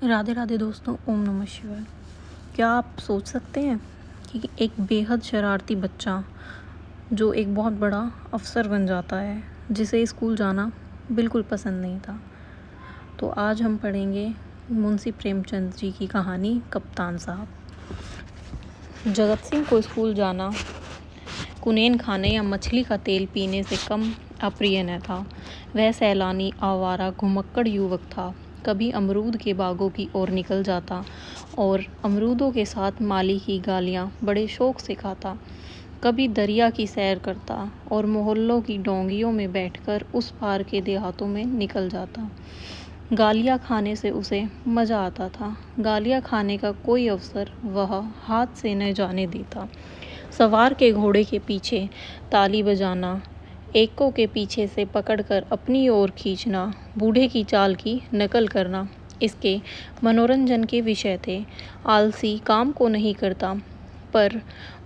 राधे राधे दोस्तों, ओम नमः शिवाय। क्या आप सोच सकते हैं कि एक बेहद शरारती बच्चा जो एक बहुत बड़ा अफसर बन जाता है, जिसे स्कूल जाना बिल्कुल पसंद नहीं था। तो आज हम पढ़ेंगे मुंशी प्रेमचंद जी की कहानी कप्तान साहब। जगत सिंह को स्कूल जाना कुनैन खाने या मछली का तेल पीने से कम अप्रिय न था। वह सैलानी, आवारा, घुमक्कड़ युवक था। कभी अमरूद के बागों की ओर निकल जाता और अमरूदों के साथ माली की गालियाँ बड़े शौक से खाता। कभी दरिया की सैर करता और मोहल्लों की डोंगियों में बैठकर उस पार के देहातों में निकल जाता। गालियाँ खाने से उसे मज़ा आता था। गालियाँ खाने का कोई अवसर वह हाथ से न जाने देता। सवार के घोड़े के पीछे ताली बजाना, एक के पीछे से पकड़कर अपनी ओर खींचना, बूढ़े की चाल की नकल करना इसके मनोरंजन के विषय थे। आलसी काम को नहीं करता, पर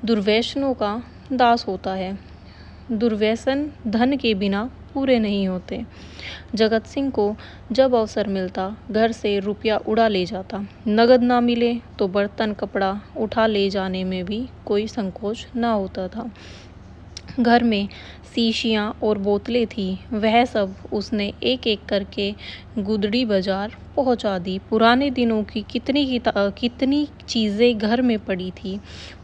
दुर्व्यसनों का दास होता है। दुर्व्यसन धन के बिना पूरे नहीं होते। जगत सिंह को जब अवसर मिलता, घर से रुपया उड़ा ले जाता। नगद ना मिले तो बर्तन कपड़ा उठा ले जाने में भी कोई संकोच ना होता था। घर में शीशियाँ और बोतलें थी, वह सब उसने एक एक करके गुदड़ी बाजार पहुंचा दी। पुराने दिनों की कितनी चीज़ें घर में पड़ी थी,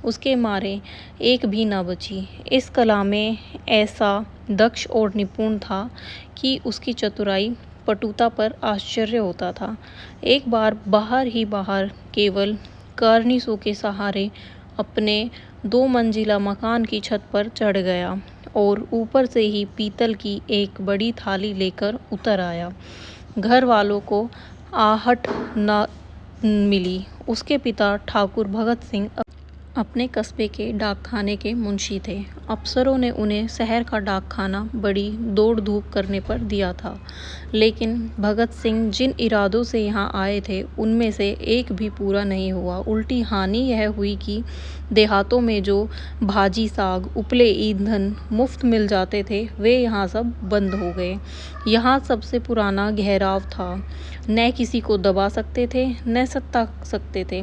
उसके मारे एक भी ना बची। इस कला में ऐसा दक्ष और निपुण था कि उसकी चतुराई पटुता पर आश्चर्य होता था। एक बार बाहर केवल कार्निसों के सहारे अपने 2 मंजिला मकान की छत पर चढ़ गया और ऊपर से ही पीतल की एक बड़ी थाली लेकर उतर आया। घर वालों को आहट न मिली। उसके पिता ठाकुर भगत सिंह अपने कस्बे के डाकखाने के मुंशी थे। अफसरों ने उन्हें शहर का डाकखाना बड़ी दौड़ धूप करने पर दिया था, लेकिन भगत सिंह जिन इरादों से यहाँ आए थे, उनमें से एक भी पूरा नहीं हुआ। उल्टी हानि यह हुई कि देहातों में जो भाजी साग, उपले ईंधन मुफ्त मिल जाते थे, वे यहाँ सब बंद हो गए। यहाँ सबसे पुराना घेराव था, न किसी को दबा सकते थे न सत्ता सकते थे।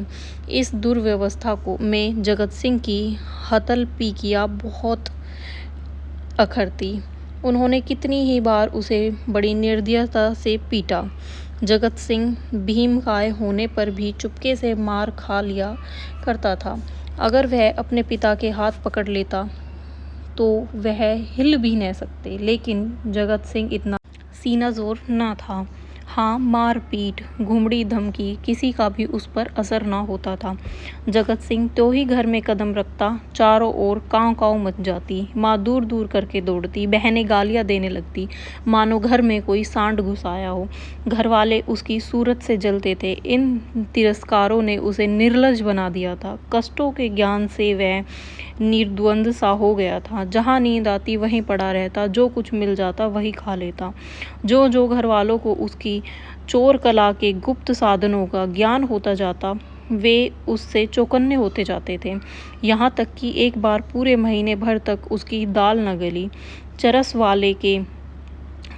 इस दुर्व्यवस्था में जगत सिंह की हतलपीकियाँ बहुत अखरती। उन्होंने कितनी ही बार उसे बड़ी निर्दयता से पीटा। जगत सिंह भीमकाय होने पर भी चुपके से मार खा लिया करता था। अगर वह अपने पिता के हाथ पकड़ लेता तो वह हिल भी न सकते, लेकिन जगत सिंह इतना सीना जोर न था। हाँ, मार पीट, घुमड़ी धमकी किसी का भी उस पर असर ना होता था। जगत सिंह तो ही घर में कदम रखता, चारों ओर कांव कांव मच जाती। माँ दूर दूर करके दौड़ती, बहनें गालियाँ देने लगती, मानो घर में कोई सांड घुस आया हो। घर वाले उसकी सूरत से जलते थे। इन तिरस्कारों ने उसे निर्लज बना दिया था। कष्टों के ज्ञान से वह निर्द्वंद सा हो गया था। जहाँ नींद आती वहीं पड़ा रहता, जो कुछ मिल जाता वही खा लेता। जो घर वालों को उसकी चोर कला के गुप्त साधनों का ज्ञान होता जाता, वे उससे चौकन्ने होते जाते थे। यहाँ तक कि एक बार पूरे महीने भर तक उसकी दाल न गली। चरस वाले के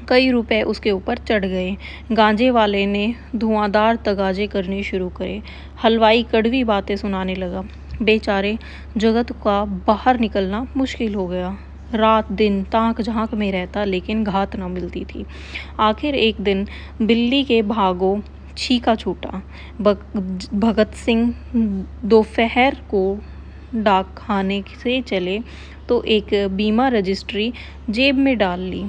कई रुपए उसके ऊपर चढ़ गए। गांजे वाले ने धुआंधार तगाजे करने शुरू करे। हलवाई कड़वी बातें सुनाने लगा। बेचारे जगत का बाहर निकलना मुश्किल हो गया। रात दिन ताक झांक में रहता, लेकिन घात न मिलती थी। आखिर एक दिन बिल्ली के भागों छीका छूटा। भगत सिंह दोपहर को डाकखाने से चले तो एक बीमा रजिस्ट्री जेब में डाल ली।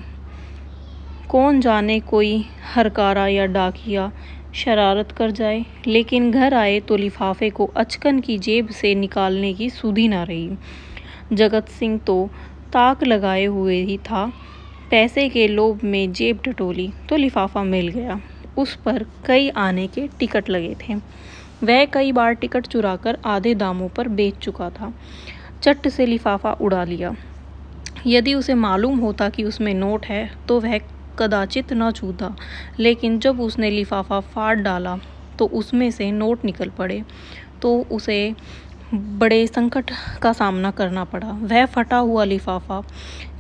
कौन जाने कोई हरकारा या डाकिया शरारत कर जाए, लेकिन घर आए तो लिफाफे को अचकन की जेब से निकालने की सुधि न रही। जगत सिंह तो ताक लगाए हुए ही था। पैसे के लोभ में जेब टटोली तो लिफाफा मिल गया। उस पर कई आने के टिकट लगे थे। वह कई बार टिकट चुराकर आधे दामों पर बेच चुका था। चट से लिफाफा उड़ा लिया। यदि उसे मालूम होता कि उसमें नोट है तो वह कदाचित न छूता, लेकिन जब उसने लिफाफा फाड़ डाला तो उसमें से नोट निकल पड़े, तो उसे बड़े संकट का सामना करना पड़ा। वह फटा हुआ लिफाफा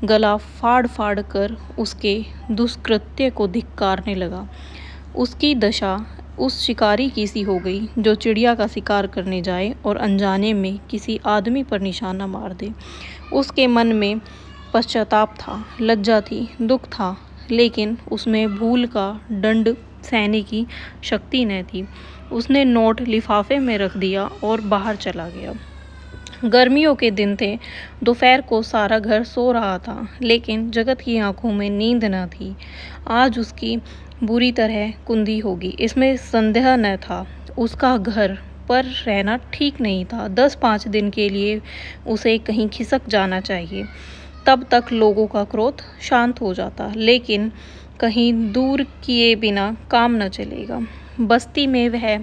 गला फाड़ फाड़ कर उसके दुष्कृत्य को धिक्कारने लगा। उसकी दशा उस शिकारी की सी हो गई जो चिड़िया का शिकार करने जाए और अनजाने में किसी आदमी पर निशाना मार दे। उसके मन में पश्चाताप था, लज्जा थी, दुख था, लेकिन उसमें भूल का दंड सहने की शक्ति न थी। उसने नोट लिफाफे में रख दिया और बाहर चला गया। गर्मियों के दिन थे। दोपहर को सारा घर सो रहा था, लेकिन जगत की आंखों में नींद न थी। आज उसकी बुरी तरह कुंदी होगी, इसमें संदेह न था। उसका घर पर रहना ठीक नहीं था। 10-5 दिन के लिए उसे कहीं खिसक जाना चाहिए। तब तक लोगों का क्रोध शांत हो जाता, लेकिन कहीं दूर किए बिना काम न चलेगा। बस्ती में वह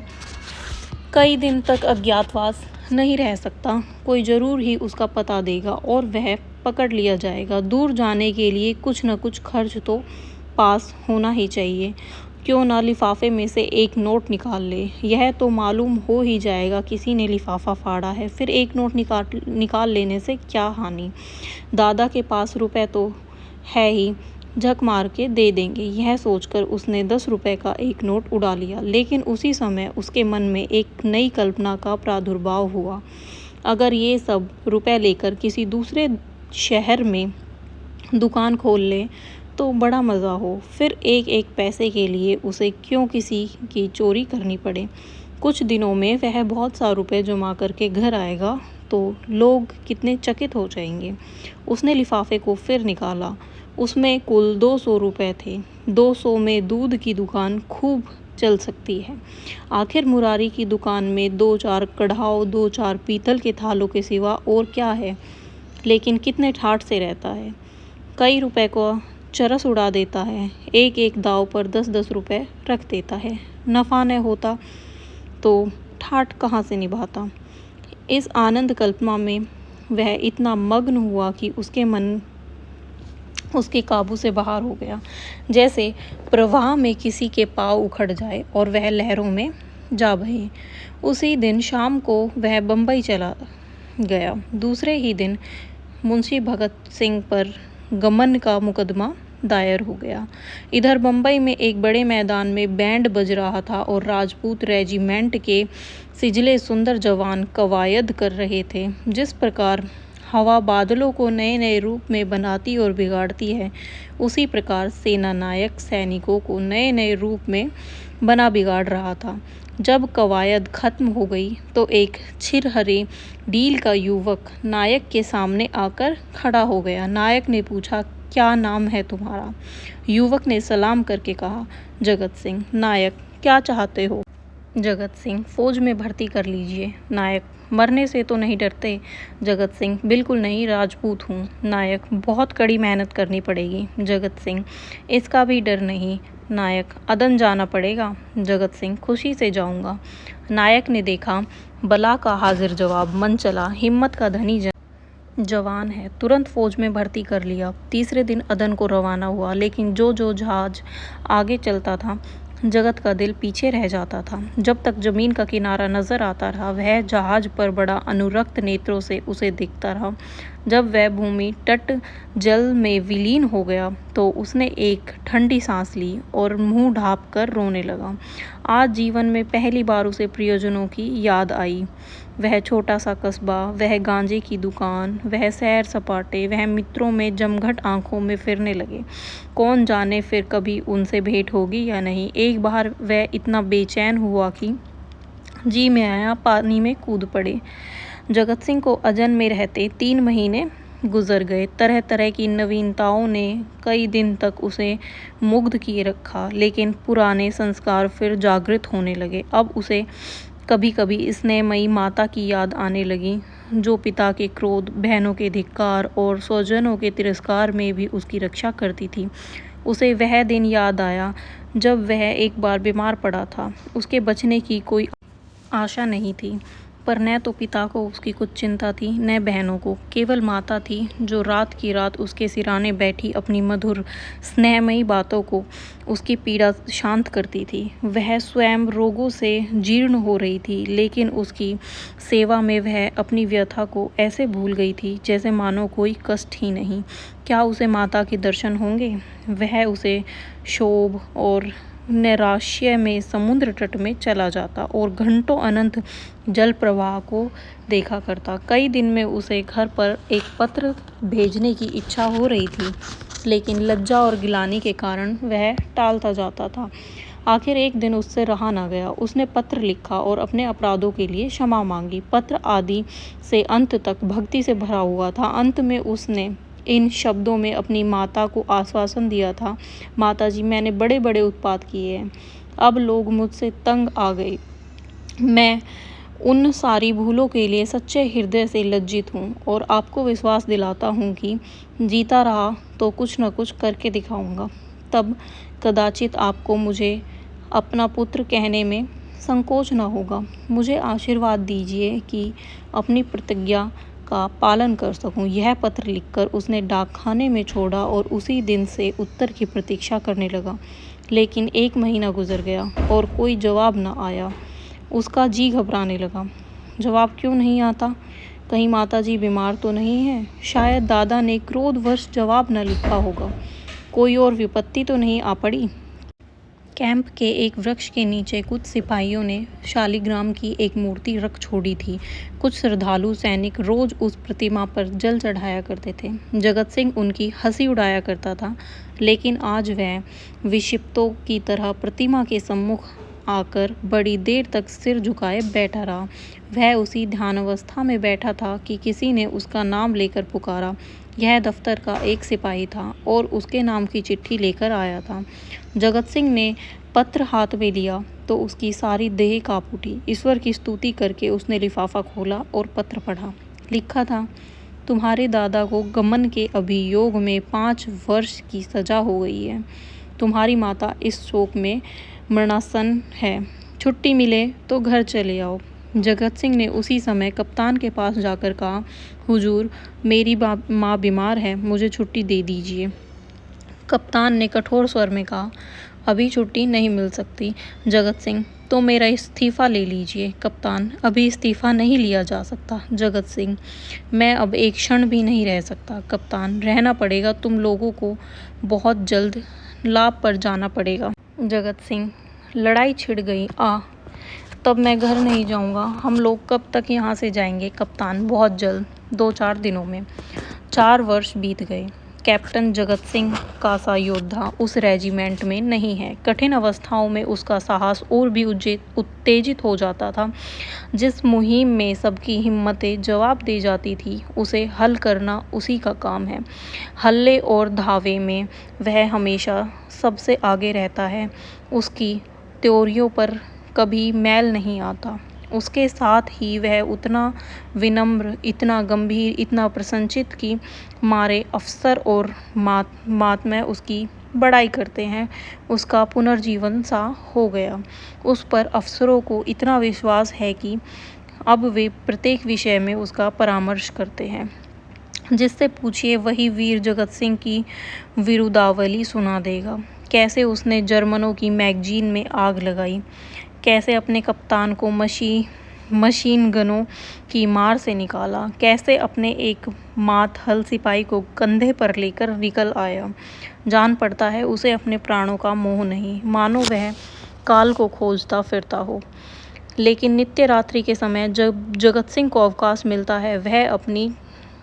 कई दिन तक अज्ञातवास नहीं रह सकता। कोई जरूर ही उसका पता देगा और वह पकड़ लिया जाएगा। दूर जाने के लिए कुछ न कुछ खर्च तो पास होना ही चाहिए। क्यों ना लिफाफे में से एक नोट निकाल ले। यह तो मालूम हो ही जाएगा किसी ने लिफाफा फाड़ा है। फिर एक नोट निकाल लेने से क्या हानि। दादा के पास रुपए तो है ही, झक मार के दे देंगे। यह सोचकर उसने 10 रुपए का एक नोट उड़ा लिया, लेकिन उसी समय उसके मन में एक नई कल्पना का प्रादुर्भाव हुआ। अगर ये सब रुपए लेकर किसी दूसरे शहर में दुकान खोल ले तो बड़ा मज़ा हो। फिर एक पैसे के लिए उसे क्यों किसी की चोरी करनी पड़े। कुछ दिनों में वह बहुत सा रुपए जमा करके घर आएगा तो लोग कितने चकित हो जाएंगे। उसने लिफाफे को फिर निकाला। उसमें कुल 200 रुपए थे। 200 में दूध की दुकान खूब चल सकती है। आखिर मुरारी की दुकान में 2-4 कढ़ाओ, 2-4 पीतल के थालों के सिवा और क्या है। लेकिन कितने ठाठ से रहता है। कई रुपए को चरस उड़ा देता है। एक दाव पर 10-10 रुपए रख देता है। नफ़ा न होता तो ठाठ कहाँ से निभाता। इस आनंद कल्पना में वह इतना मग्न हुआ कि उसके मन उसके काबू से बाहर हो गया। जैसे प्रवाह में किसी के पाँव उखड़ जाए और वह लहरों में जा बहे। उसी दिन शाम को वह बम्बई चला गया। दूसरे ही दिन मुंशी भगत सिंह पर गमन का मुकदमा दायर हो गया। इधर बम्बई में एक बड़े मैदान में बैंड बज रहा था और राजपूत रेजिमेंट के सिजले सुंदर जवान कवायद कर रहे थे। जिस प्रकार हवा बादलों को नए नए रूप में बनाती और बिगाड़ती है, उसी प्रकार सेना नायक सैनिकों को नए नए रूप में बना बिगाड़ रहा था। जब कवायद खत्म हो गई तो एक छिरहरे डील का युवक नायक के सामने आकर खड़ा हो गया। नायक ने पूछा, क्या नाम है तुम्हारा? युवक ने सलाम करके कहा, जगत सिंह। नायक, क्या चाहते हो? जगत सिंह, फौज में भर्ती कर लीजिए। नायक, मरने से तो नहीं डरते? जगत सिंह, बिल्कुल नहीं, राजपूत हूँ। नायक, बहुत कड़ी मेहनत करनी पड़ेगी। जगत सिंह, इसका भी डर नहीं। नायक, अदन जाना पड़ेगा। जगत सिंह, खुशी से जाऊंगा। नायक ने देखा बला का हाजिर जवाब मन चला, हिम्मत का धनी जवान है, तुरंत फौज में भर्ती कर लिया। तीसरे दिन अदन को रवाना हुआ, लेकिन जो जहाज आगे चलता था जगत का दिल पीछे रह जाता था। जब तक जमीन का किनारा नजर आता रहा वह जहाज पर बड़ा अनुरक्त नेत्रों से उसे देखता रहा। जब वह भूमि तट जल में विलीन हो गया तो उसने एक ठंडी सांस ली और मुंह ढाँप कर रोने लगा। आज जीवन में पहली बार उसे प्रियजनों की याद आई। वह छोटा सा कस्बा, वह गांजे की दुकान, वह सैर सपाटे, वह मित्रों में जमघट आंखों में फिरने लगे। कौन जाने फिर कभी उनसे भेंट होगी या नहीं। एक बार वह इतना बेचैन हुआ कि जी में आया पानी में कूद पड़े। जगत सिंह को अजन में रहते 3 महीने गुजर गए। तरह तरह की नवीनताओं ने कई दिन तक उसे मुग्ध किए रखा, लेकिन पुराने संस्कार फिर जागृत होने लगे। अब उसे कभी कभी स्नेहमयी माता की याद आने लगी, जो पिता के क्रोध, बहनों के धिक्कार और स्वजनों के तिरस्कार में भी उसकी रक्षा करती थी। उसे वह दिन याद आया जब वह एक बार बीमार पड़ा था। उसके बचने की कोई आशा नहीं थी, पर न तो पिता को उसकी कुछ चिंता थी न बहनों को। केवल माता थी जो रात की रात उसके सिराने बैठी अपनी मधुर स्नेहमयी बातों को उसकी पीड़ा शांत करती थी। वह स्वयं रोगों से जीर्ण हो रही थी, लेकिन उसकी सेवा में वह अपनी व्यथा को ऐसे भूल गई थी जैसे मानो कोई कष्ट ही नहीं। क्या उसे माता के दर्शन होंगे? वह उसे क्षोभ और नैराश्य में समुद्र तट में चला जाता और घंटों अनंत जल प्रवाह को देखा करता। कई दिन में उसे घर पर एक पत्र भेजने की इच्छा हो रही थी, लेकिन लज्जा और गिलानी के कारण वह टालता जाता था। आखिर एक दिन उससे रहा न गया। उसने पत्र लिखा और अपने अपराधों के लिए क्षमा मांगी। पत्र आदि से अंत तक भक्ति से भरा हुआ था। अंत में उसने इन शब्दों में अपनी माता को आश्वासन दिया था, माताजी, मैंने बड़े बड़े उत्पात किए हैं, अब लोग मुझसे तंग आ गए। मैं उन सारी भूलों के लिए सच्चे हृदय से लज्जित हूँ और आपको विश्वास दिलाता हूँ कि जीता रहा तो कुछ न कुछ करके दिखाऊंगा। तब कदाचित आपको मुझे अपना पुत्र कहने में संकोच न होगा। मुझे आशीर्वाद दीजिए कि अपनी प्रतिज्ञा का पालन कर सकूं। यह पत्र लिखकर उसने डाकखाने में छोड़ा और उसी दिन से उत्तर की प्रतीक्षा करने लगा। लेकिन 1 महीना गुजर गया और कोई जवाब न आया। उसका जी घबराने लगा। जवाब क्यों नहीं आता? कहीं माताजी बीमार तो नहीं है? शायद दादा ने क्रोधवश जवाब न लिखा होगा। कोई और विपत्ति तो नहीं आ पड़ी? कैंप के एक वृक्ष के नीचे कुछ सिपाहियों ने शालिग्राम की एक मूर्ति रख छोड़ी थी। कुछ श्रद्धालु सैनिक रोज उस प्रतिमा पर जल चढ़ाया करते थे। जगत सिंह उनकी हंसी उड़ाया करता था, लेकिन आज वह विक्षिप्तों की तरह प्रतिमा के सम्मुख आकर बड़ी देर तक सिर झुकाए बैठा रहा। वह उसी ध्यानावस्था में बैठा था कि किसी ने उसका नाम लेकर पुकारा। यह दफ्तर का एक सिपाही था और उसके नाम की चिट्ठी लेकर आया था। जगत सिंह ने पत्र हाथ में लिया तो उसकी सारी देह कांप उठी। ईश्वर की स्तुति करके उसने लिफाफा खोला और पत्र पढ़ा। लिखा था, तुम्हारे दादा को गमन के अभियोग में 5 वर्ष की सजा हो गई है। तुम्हारी माता इस शोक में मरणासन है। छुट्टी मिले तो घर चले आओ। जगत सिंह ने उसी समय कप्तान के पास जाकर कहा, हुजूर, मेरी माँ बीमार है, मुझे छुट्टी दे दीजिए। कप्तान ने कठोर स्वर में कहा, अभी छुट्टी नहीं मिल सकती। जगत सिंह, तो मेरा इस्तीफा ले लीजिए। कप्तान, अभी इस्तीफा नहीं लिया जा सकता। जगत सिंह, मैं अब एक क्षण भी नहीं रह सकता। कप्तान, रहना पड़ेगा। तुम लोगों को बहुत जल्द लाभ पर जाना पड़ेगा। जगत सिंह, लड़ाई छिड़ गई। तब मैं घर नहीं जाऊंगा। हम लोग कब तक यहाँ से जाएंगे? कप्तान, बहुत जल्द, 2-4 दिनों में। 4 वर्ष बीत गए। कैप्टन जगत सिंह का सा योद्धा उस रेजिमेंट में नहीं है। कठिन अवस्थाओं में उसका साहस और भी उत्तेजित हो जाता था। जिस मुहिम में सबकी हिम्मतें जवाब दे जाती थी, उसे हल करना उसी का काम है। हल्ले और धावे में वह हमेशा सबसे आगे रहता है। उसकी त्योरियों पर कभी मैल नहीं आता। उसके साथ ही वह उतना विनम्र, इतना गंभीर, इतना प्रसन्नचित्त कि मारे अफसर और महात्मा उसकी बड़ाई करते हैं। उसका पुनर्जीवन सा हो गया। उस पर अफसरों को इतना विश्वास है कि अब वे प्रत्येक विषय में उसका परामर्श करते हैं। जिससे पूछिए वही वीर जगत सिंह की विरुदावली सुना देगा। कैसे उसने जर्मनों की मैगजीन में आग लगाई, कैसे अपने कप्तान को मशीन गनों की मार से निकाला, कैसे अपने एक मात हल सिपाही को कंधे पर लेकर निकल आया। जान पड़ता है उसे अपने प्राणों का मोह नहीं, मानो वह काल को खोजता फिरता हो। लेकिन नित्य रात्रि के समय जब जगत सिंह को अवकाश मिलता है, वह अपनी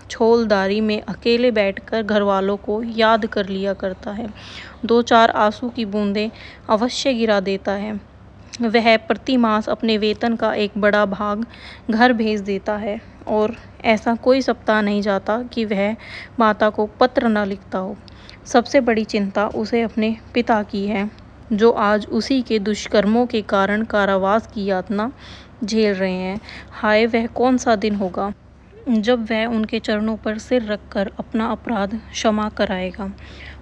छोलदारी में अकेले बैठकर घरवालों को याद कर लिया करता है। 2-4 आंसू की बूंदें अवश्य गिरा देता है। वह प्रति मास अपने वेतन का एक बड़ा भाग घर भेज देता है और ऐसा कोई सप्ताह नहीं जाता कि वह माता को पत्र न लिखता हो। सबसे बड़ी चिंता उसे अपने पिता की है, जो आज उसी के दुष्कर्मों के कारण कारावास की यातना झेल रहे हैं। हाय, वह कौन सा दिन होगा जब वह उनके चरणों पर सिर रखकर अपना अपराध क्षमा कराएगा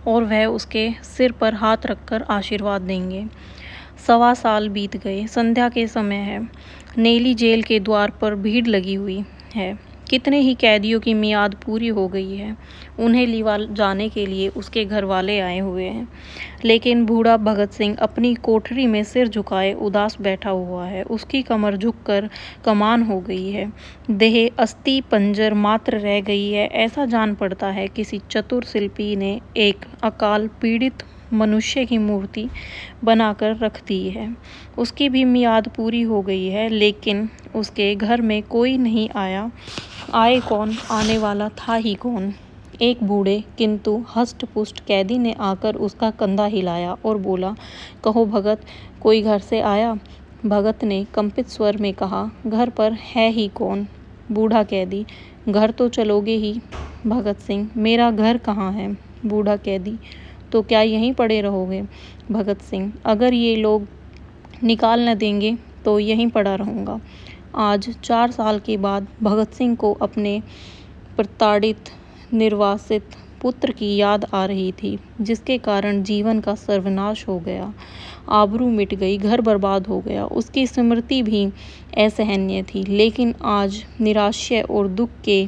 और वह उसके सिर पर हाथ रखकर आशीर्वाद देंगे। 1.25 साल बीत गए। संध्या के समय है। नेली जेल के द्वार पर भीड़ लगी हुई है। कितने ही कैदियों की मियाद पूरी हो गई है। उन्हें लिवा जाने के लिए उसके घर वाले आए हुए हैं। लेकिन बूढ़ा भगत सिंह अपनी कोठरी में सिर झुकाए उदास बैठा हुआ है। उसकी कमर झुककर कमान हो गई है। देह अस्थि पंजर मात्र रह गई है। ऐसा जान पड़ता है किसी चतुर शिल्पी ने एक अकाल पीड़ित मनुष्य की मूर्ति बनाकर रख दी है। उसकी भी मियाद पूरी हो गई है, लेकिन उसके घर में कोई नहीं आया। आए कौन, आने वाला था ही कौन। एक बूढ़े किंतु हष्ट पुष्ट कैदी ने आकर उसका कंधा हिलाया और बोला, कहो भगत, कोई घर से आया? भगत ने कंपित स्वर में कहा, घर पर है ही कौन? बूढ़ा कैदी, घर तो चलोगे ही? भगत सिंह, मेरा घर कहाँ है? बूढ़ा कैदी, तो क्या यहीं पड़े रहोगे? भगत सिंह, अगर ये लोग निकाल न देंगे तो यहीं पड़ा रहूँगा। आज 4 साल के बाद भगत सिंह को अपने प्रताड़ित निर्वासित पुत्र की याद आ रही थी, जिसके कारण जीवन का सर्वनाश हो गया, आबरू मिट गई, घर बर्बाद हो गया। उसकी स्मृति भी असहनीय थी, लेकिन आज निराशय और दुख के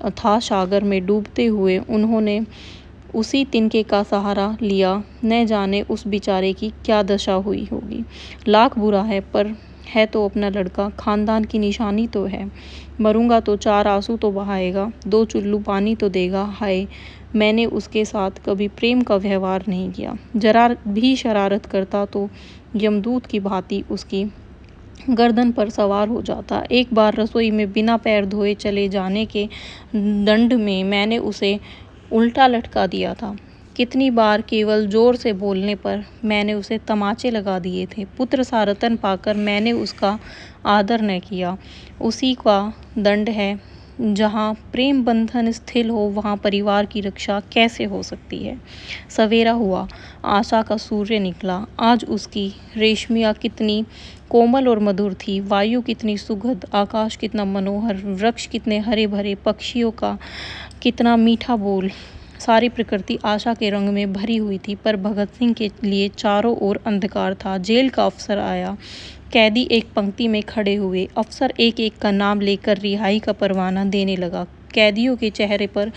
अथाह सागर में डूबते हुए उन्होंने उसी तिनके का सहारा लिया। न जाने उस बेचारे की क्या दशा हुई होगी। लाख बुरा है, पर है तो अपना लड़का, खानदान की निशानी तो है। मरूंगा तो 4 आंसू तो बहाएगा, 2 चुल्लू पानी तो देगा। हाय, मैंने उसके साथ कभी प्रेम का व्यवहार नहीं किया। जरा भी शरारत करता तो यमदूत की भांति उसकी गर्दन पर सवार हो जाता। एक बार रसोई में बिना पैर धोए चले जाने के दंड में मैंने उसे उल्टा लटका दिया था। कितनी बार केवल जोर से बोलने पर मैंने उसे तमाचे लगा दिए थे। पुत्र सा रतन पाकर मैंने उसका आदर न किया। उसी का दंड है। जहाँ प्रेम बंधन स्थिर हो, वहाँ परिवार की रक्षा कैसे हो सकती है? सवेरा हुआ, आशा का सूर्य निकला। आज उसकी रेशमिया कितनी कोमल और मधुर थी, वायु कितनी सुखद, आकाश कितना मनोहर, वृक्ष कितने हरे भरे, पक्षियों का कितना मीठा बोल। सारी प्रकृति आशा के रंग में भरी हुई थी, पर भगत सिंह के लिए चारों ओर अंधकार था। जेल का अफसर आया। कैदी एक पंक्ति में खड़े हुए। अफसर एक एक का नाम लेकर रिहाई का परवाना देने लगा। कैदियों के चेहरे पर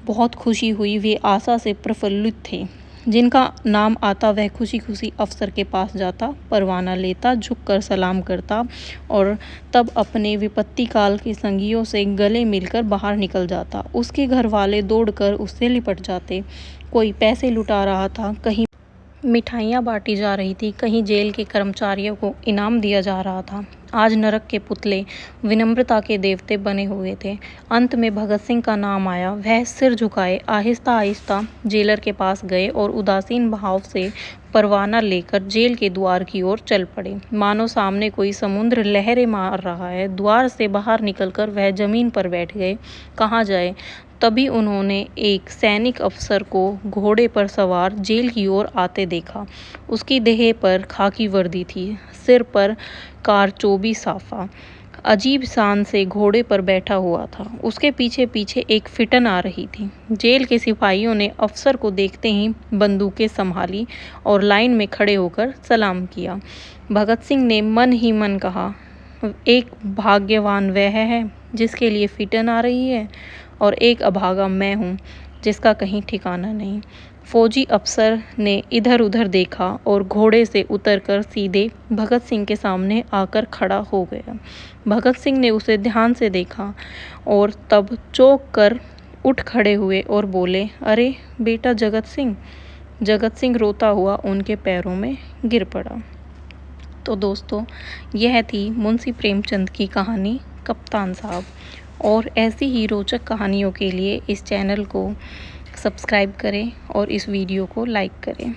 बहुत खुशी हुई। वे आशा से प्रफुल्लित थे। जिनका नाम आता वह खुशी खुशी अफसर के पास जाता, परवाना लेता, झुककर सलाम करता और तब अपने विपत्ति काल के संगियों से गले मिलकर बाहर निकल जाता। उसके घर वाले दौड़कर उससे लिपट जाते। कोई पैसे लुटा रहा था, कहीं मिठाइयाँ बांटी जा रही थी, कहीं जेल के कर्मचारियों को इनाम दिया जा रहा था। आज नरक के पुतले विनम्रता के देवते बने हुए थे। अंत में भगत सिंह का नाम आया। वह सिर झुकाए आहिस्ता आहिस्ता जेलर के पास गए और उदासीन भाव से परवाना लेकर जेल के द्वार की ओर चल पड़े, मानो सामने कोई समुद्र लहरें मार रहा है। द्वार से बाहर निकलकर वह जमीन पर बैठ गए। कहाँ जाए? तभी उन्होंने एक सैनिक अफसर को घोड़े पर सवार जेल की ओर आते देखा। उसकी देह पर खाकी वर्दी थी, सिर पर कारचोबी साफा, अजीब शान से घोड़े पर बैठा हुआ था। उसके पीछे पीछे एक फिटन आ रही थी। जेल के सिपाहियों ने अफसर को देखते ही बंदूकें संभाली और लाइन में खड़े होकर सलाम किया। भगत सिंह ने मन ही मन कहा, एक भाग्यवान वह है जिसके लिए फिटन आ रही है, और एक अभागा मैं हूँ जिसका कहीं ठिकाना नहीं। फौजी अफसर ने इधर उधर देखा और घोड़े से उतरकर सीधे भगत सिंह के सामने आकर खड़ा हो गया। भगत सिंह ने उसे ध्यान से देखा और तब चौंक कर उठ खड़े हुए और बोले, अरे बेटा जगत सिंह। जगत सिंह रोता हुआ उनके पैरों में गिर पड़ा। तो दोस्तों, यह थी मुंशी प्रेमचंद की कहानी कप्तान साहब। और ऐसी ही रोचक कहानियों के लिए इस चैनल को सब्सक्राइब करें और इस वीडियो को लाइक करें।